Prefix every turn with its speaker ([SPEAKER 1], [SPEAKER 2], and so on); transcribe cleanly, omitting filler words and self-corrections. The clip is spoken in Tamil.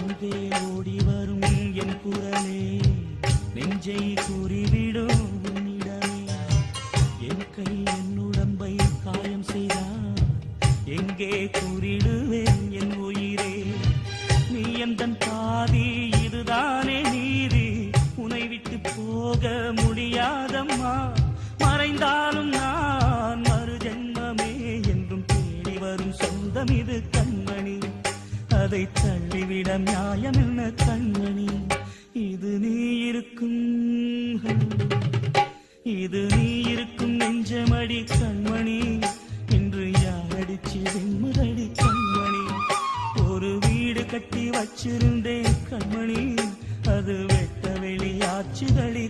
[SPEAKER 1] எங்கே ஓடி வரும் என் குரலே நெஞ்சை கூறிவிடும் உன்னிடமே. என் கை என் உடம்பை காயம் செய்தார் எங்கே கூறிடுவேன் என் உயிரே. நீ எந்தன் பாதி இதுதானே நீதி, உன்னை விட்டு போக முடியாதம்மா. மறைந்தாலும் நான் மறு ஜென்மமே என்றும் தேடி வரும் சொந்தம் இது கண்மணி. அதை தள்ளிவிட நியாயம் என்ன கண்மணி. இது நீ இருக்கும் நெஞ்சமடி கண்மணி. இன்று யாரடிச்சு வெண்முதடி கண்மணி. ஒரு வீடு கட்டி வச்சிருந்தேன் கண்மணி, அது வெட்ட வெளியாச்சுதடி